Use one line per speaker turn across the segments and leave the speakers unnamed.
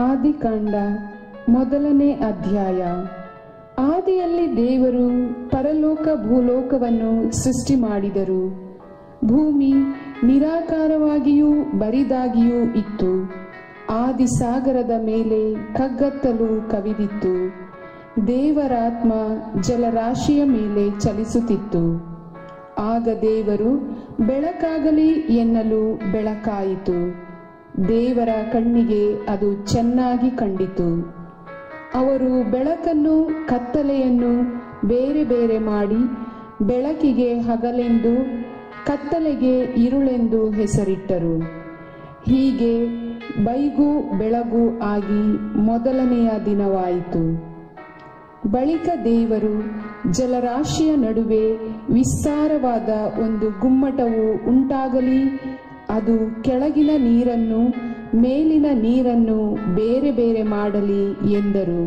ಆದಿಕಾಂಡ 1ನೇ ಅಧ್ಯಾಯ. ಆದಿಯಲ್ಲಿ ದೇವರು ಪರಲೋಕ ಭೂಲೋಕವನ್ನು ಸೃಷ್ಟಿ ಮಾಡಿದರು. ಭೂಮಿ ನಿರಾಕಾರವಾಗಿಯೂ ಬರಿದಾಗಿಯೂ ಇತ್ತು. ಆದಿಸಾಗರದ ಮೇಲೆ ಕಗ್ಗತ್ತಲು ಕವಿದಿತ್ತು. ದೇವರಾತ್ಮ ಜಲರಾಶಿಯ ಮೇಲೆ ಚಲಿಸುತ್ತಿತ್ತು. ಆಗ ದೇವರು ಬೆಳಕಾಗಲಿ ಎನ್ನಲು ಬೆಳಕಾಯಿತು. ದೇವರ ಕಣ್ಣಿಗೆ ಅದು ಚೆನ್ನಾಗಿ ಕಂಡಿತು. ಅವರು ಬೆಳಕನ್ನು ಕತ್ತಲೆಯನ್ನು ಬೇರೆ ಬೇರೆ ಮಾಡಿ ಬೆಳಕಿಗೆ ಹಗಲೆಂದು ಕತ್ತಲೆಗೆ ಇರುಳೆಂದು ಹೆಸರಿಟ್ಟರು. ಹೀಗೆ ಬೈಗು ಬೆಳಗು ಆಗಿ ಮೊದಲನೆಯ ದಿನವಾಯಿತು. ಬಳಿಕ ದೇವರು ಜಲರಾಶಿಯ ನಡುವೆ ವಿಸ್ತಾರವಾದ ಒಂದು ಗುಮ್ಮಟವು ಉಂಟಾಗಲಿ, ಅದು ಕೆಳಗಿನ ನೀರನ್ನು ಮೇಲಿನ ನೀರನ್ನು ಬೇರೆ ಬೇರೆ ಮಾಡಲಿ ಎಂದರು.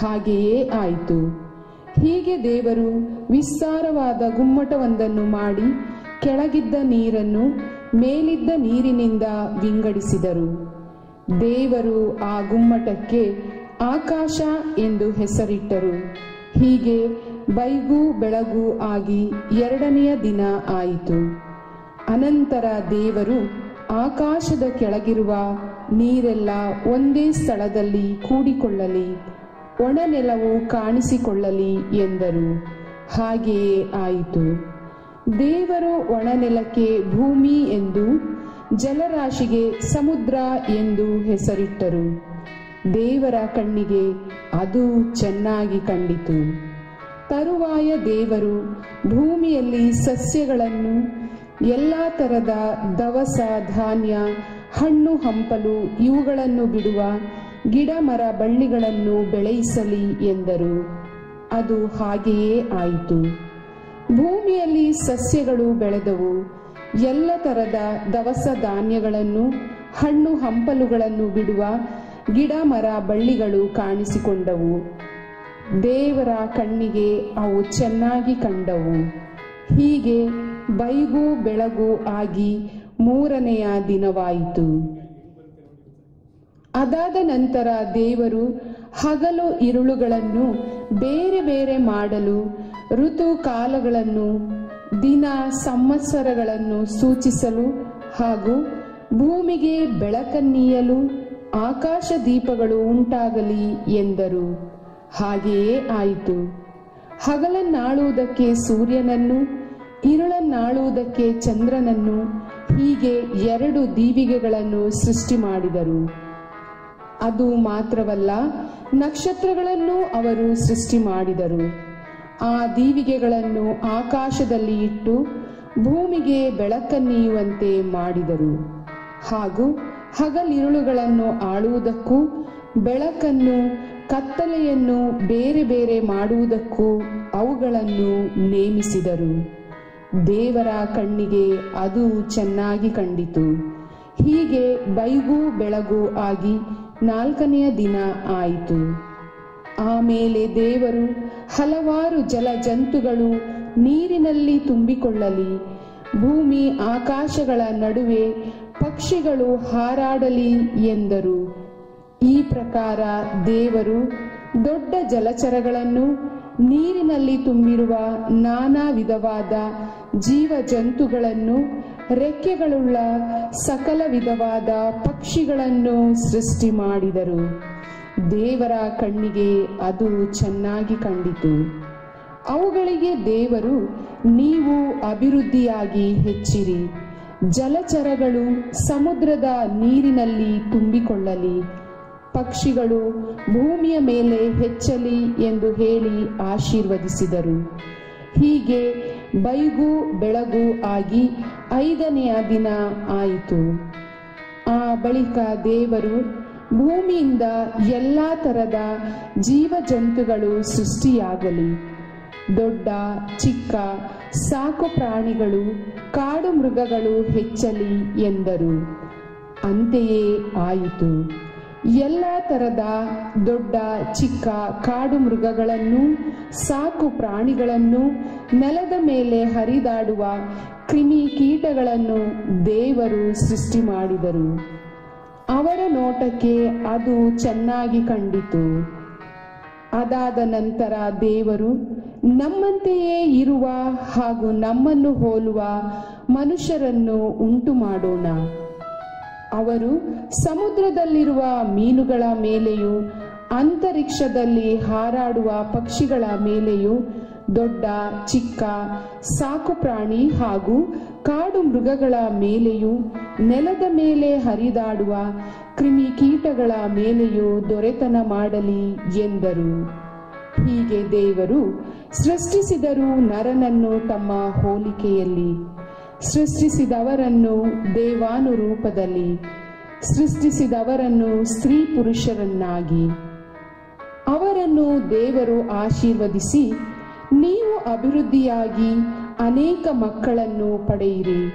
ಹಾಗೆಯೇ ಆಯಿತು. ಹೀಗೆ ದೇವರು ವಿಸ್ತಾರವಾದ ಗುಮ್ಮಟವೊಂದನ್ನು ಮಾಡಿ ಕೆಳಗಿದ್ದ ನೀರನ್ನು ಮೇಲಿದ್ದ ನೀರಿನಿಂದ ವಿಂಗಡಿಸಿದರು. ದೇವರು ಆ ಗುಮ್ಮಟಕ್ಕೆ ಆಕಾಶ ಎಂದು ಹೆಸರಿಟ್ಟರು. ಹೀಗೆ ಬೈಗು ಬೆಳಗು ಆಗಿ 2ನೆಯ ದಿನ ಆಯಿತು. ಅನಂತರ ದೇವರು ಆಕಾಶದ ಕೆಳಗಿರುವ ನೀರೆಲ್ಲ ಒಂದೇ ಸ್ಥಳದಲ್ಲಿ ಕೂಡಿಕೊಳ್ಳಲಿ, ಒಣನೆಲವು ಕಾಣಿಸಿಕೊಳ್ಳಲಿ ಎಂದರು. ಹಾಗೆಯೇ ಆಯಿತು. ದೇವರು ಒಣನೆಲಕ್ಕೆ ಭೂಮಿ ಎಂದು, ಜಲರಾಶಿಗೆ ಸಮುದ್ರ ಎಂದು ಹೆಸರಿಟ್ಟರು. ದೇವರ ಕಣ್ಣಿಗೆ ಅದು ಚೆನ್ನಾಗಿ ಕಂಡಿತು. ತರುವಾಯ ದೇವರು ಭೂಮಿಯಲ್ಲಿ ಸಸ್ಯಗಳನ್ನು, ಎಲ್ಲ ತರದ ದವಸ ಧಾನ್ಯ, ಹಣ್ಣು ಹಂಪಲು ಇವುಗಳನ್ನು ಬಿಡುವ ಗಿಡ ಮರ ಬಳ್ಳಿಗಳನ್ನು ಬೆಳೆಯಿಸಲಿ ಎಂದರು. ಅದು ಹಾಗೆಯೇ ಆಯಿತು. ಭೂಮಿಯಲ್ಲಿ ಸಸ್ಯಗಳು ಬೆಳೆದವು. ಎಲ್ಲ ತರದ ದವಸ ಧಾನ್ಯಗಳನ್ನು, ಹಣ್ಣು ಹಂಪಲುಗಳನ್ನು ಬಿಡುವ ಗಿಡ ಮರ ಬಳ್ಳಿಗಳು ಕಾಣಿಸಿಕೊಂಡವು. ದೇವರ ಕಣ್ಣಿಗೆ ಅವು ಚೆನ್ನಾಗಿ ಕಂಡವು. ಹೀಗೆ ಬೈಗು ಬೆಳಗು ಆಗಿ 3ನೆಯ ದಿನವಾಯಿತು. ಅದಾದ ನಂತರ ದೇವರು ಹಗಲು ಇರುಳುಗಳನ್ನು ಬೇರೆ ಬೇರೆ ಮಾಡಲು, ಋತು ಕಾಲಗಳನ್ನು, ದಿನ ಸಂವತ್ಸರಗಳನ್ನು ಸೂಚಿಸಲು ಹಾಗೂ ಭೂಮಿಗೆ ಬೆಳಕನ್ನೀಯಲು ಆಕಾಶ ದೀಪಗಳು ಉಂಟಾಗಲಿ ಎಂದರು. ಹಾಗೆಯೇ ಆಯಿತು. ಹಗಲನ್ನಾಳುವುದಕ್ಕೆ ಸೂರ್ಯನನ್ನು, ಇರುಳನ್ನಾಳುವುದಕ್ಕೆ ಚಂದ್ರನನ್ನು, ಹೀಗೆ 2 ದೀವಿಗೆಗಳನ್ನು ಸೃಷ್ಟಿ ಮಾಡಿದರು. ಅದು ಮಾತ್ರವಲ್ಲ, ನಕ್ಷತ್ರಗಳನ್ನು ಅವರು ಸೃಷ್ಟಿ ಮಾಡಿದರು. ಆ ದೀವಿಗೆಗಳನ್ನು ಆಕಾಶದಲ್ಲಿ ಇಟ್ಟು ಭೂಮಿಗೆ ಬೆಳಕನ್ನೀಯುವಂತೆ ಮಾಡಿದರು. ಹಾಗೂ ಹಗಲಿರುಳುಗಳನ್ನು ಆಳುವುದಕ್ಕೂ ಬೆಳಕನ್ನು ಕತ್ತಲೆಯನ್ನು ಬೇರೆ ಬೇರೆ ಮಾಡುವುದಕ್ಕೂ ಅವುಗಳನ್ನು ನೇಮಿಸಿದರು. ದೇವರ ಕಣ್ಣಿಗೆ ಅದು ಚೆನ್ನಾಗಿ ಕಂಡಿತು. ಹೀಗೆ ಬೈಗು ಬೆಳಗು ಆಗಿ 4ನೆಯ ದಿನ ಆಯಿತು. ಆಮೇಲೆ ದೇವರು ಹಲವಾರು ಜಲ ಜಂತುಗಳು ನೀರಿನಲ್ಲಿ ತುಂಬಿಕೊಳ್ಳಲಿ, ಭೂಮಿ ಆಕಾಶಗಳ ನಡುವೆ ಪಕ್ಷಿಗಳು ಹಾರಾಡಲಿ ಎಂದರು. ಈ ಪ್ರಕಾರ ದೇವರು ದೊಡ್ಡ ಜಲಚರಗಳನ್ನು, ನೀರಿನಲ್ಲಿ ತುಂಬಿರುವ ನಾನಾ ವಿಧವಾದ ಜೀವ ಜಂತುಗಳನ್ನು, ರೆಕ್ಕೆಗಳುಳ್ಳ ಸಕಲ ವಿಧವಾದ ಪಕ್ಷಿಗಳನ್ನು ಸೃಷ್ಟಿ ಮಾಡಿದರು. ದೇವರ ಕಣ್ಣಿಗೆ ಅದು ಚೆನ್ನಾಗಿ ಕಂಡಿತು. ಅವುಗಳಿಗೆ ದೇವರು, ನೀವು ಅಭಿವೃದ್ಧಿಯಾಗಿ ಹೆಚ್ಚಿರಿ, ಜಲಚರಗಳು ಸಮುದ್ರದ ನೀರಿನಲ್ಲಿ ತುಂಬಿಕೊಳ್ಳಲಿ, ಪಕ್ಷಿಗಳು ಭೂಮಿಯ ಮೇಲೆ ಹೆಚ್ಚಲಿ ಎಂದು ಹೇಳಿ ಆಶೀರ್ವದಿಸಿದರು. ಹೀಗೆ ಬೈಗು ಬೆಳಗು ಆಗಿ 5ನೆಯ ದಿನ ಆಯಿತು. ಆ ಬಳಿಕ ದೇವರು ಭೂಮಿಯಿಂದ ಎಲ್ಲ ತರದ ಜೀವ ಜಂತುಗಳು ಸೃಷ್ಟಿಯಾಗಲಿ, ದೊಡ್ಡ ಚಿಕ್ಕ ಸಾಕು ಪ್ರಾಣಿಗಳು, ಕಾಡು ಮೃಗಗಳು ಹೆಚ್ಚಲಿ ಎಂದರು. ಅಂತೆಯೇ ಆಯಿತು. ಎಲ್ಲ ತರದ ದೊಡ್ಡ ಚಿಕ್ಕ ಕಾಡು ಮೃಗಗಳನ್ನು, ಸಾಕು ಪ್ರಾಣಿಗಳನ್ನು, ನೆಲದ ಮೇಲೆ ಹರಿದಾಡುವ ಕ್ರಿಮಿ ಕೀಟಗಳನ್ನು ದೇವರು ಸೃಷ್ಟಿ ಮಾಡಿದರು. ಅವರ ನೋಟಕ್ಕೆ ಅದು ಚೆನ್ನಾಗಿ ಕಂಡಿತು. ಅದಾದ ನಂತರ ದೇವರು ನಮ್ಮಂತೆಯೇ ಇರುವ ಹಾಗೂ ನಮ್ಮನ್ನು ಹೋಲುವ ಮನುಷ್ಯರನ್ನು ಉಂಟು ಮಾಡೋಣ. ಅವರು ಸಮುದ್ರದಲ್ಲಿರುವ ಮೀನುಗಳ ಮೇಲೆಯೂ ಅಂತರಿಕ್ಷದಲ್ಲಿ ಹಾರಾಡುವ ಪಕ್ಷಿಗಳ ಮೇಲೆಯೂ ದೊಡ್ಡ ಚಿಕ್ಕ ಸಾಕು ಪ್ರಾಣಿ ಹಾಗೂ ಕಾಡು ಮೃಗಗಳ ಮೇಲೆಯೂ ನೆಲದ ಮೇಲೆ ಹರಿದಾಡುವ ಕ್ರಿಮಿಕೀಟಗಳ ಮೇಲೆಯೂ ದೊರೆತನ ಮಾಡಲಿ ಎಂದರು. ಹೀಗೆ ದೇವರು ಸೃಷ್ಟಿಸಿದರು ನರನನ್ನು ತಮ್ಮ ಹೋಲಿಕೆಯಲ್ಲಿ, ಸೃಷ್ಟಿಸಿದವರನ್ನು ದೇವಾನುರೂಪದಲ್ಲಿ, ಸೃಷ್ಟಿಸಿದವರನ್ನು ಸ್ತ್ರೀ ಪುರುಷರನ್ನಾಗಿ. ಅವರನ್ನು ದೇವರು ಆಶೀರ್ವದಿಸಿ, ನೀವು ಅಭಿವೃದ್ಧಿಯಾಗಿ ಅನೇಕ ಮಕ್ಕಳನ್ನು ಪಡೆಯಿರಿ,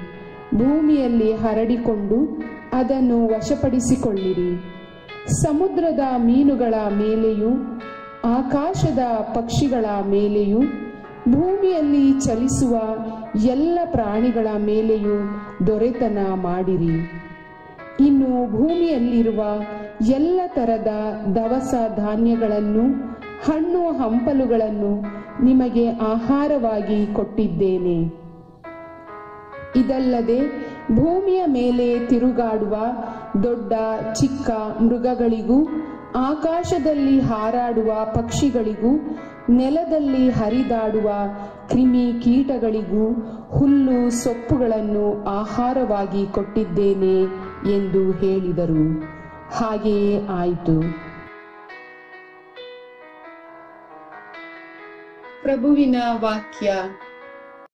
ಭೂಮಿಯಲ್ಲಿ ಹರಡಿಕೊಂಡು ಅದನ್ನು ವಶಪಡಿಸಿಕೊಳ್ಳಿರಿ, ಸಮುದ್ರದ ಮೀನುಗಳ ಮೇಲೆಯೂ ಆಕಾಶದ ಪಕ್ಷಿಗಳ ಮೇಲೆಯೂ ಭೂಮಿಯಲ್ಲಿ ಚಲಿಸುವ ಎಲ್ಲ ಪ್ರಾಣಿಗಳ ಮೇಲೆಯೂ ದೊರೆತನ ಮಾಡಿರಿ. ಇನ್ನು ಭೂಮಿಯಲ್ಲಿರುವ ಎಲ್ಲ ತರದ ದವಸ ಧಾನ್ಯಗಳನ್ನು ಹಣ್ಣು ಹಂಪಲುಗಳನ್ನು ನಿಮಗೆ ಆಹಾರವಾಗಿ ಕೊಟ್ಟಿದ್ದೇನೆ. ಇದಲ್ಲದೆ ಭೂಮಿಯ ಮೇಲೆ ತಿರುಗಾಡುವ ದೊಡ್ಡ ಚಿಕ್ಕ ಮೃಗಗಳಿಗೂ ಆಕಾಶದಲ್ಲಿ ಹಾರಾಡುವ ಪಕ್ಷಿಗಳಿಗೂ ನೆಲದಲ್ಲಿ ಹರಿದಾಡುವ ಕ್ರಿಮಿ ಕೀಟಗಳಿಗೂ ಹುಲ್ಲು ಸೊಪ್ಪುಗಳನ್ನು ಆಹಾರವಾಗಿ ಕೊಟ್ಟಿದ್ದೇನೆ ಎಂದು ಹೇಳಿದರು. ಹಾಗೆಯೇ ಆಯಿತು. ಪ್ರಭುವಿನ ವಾಕ್ಯ.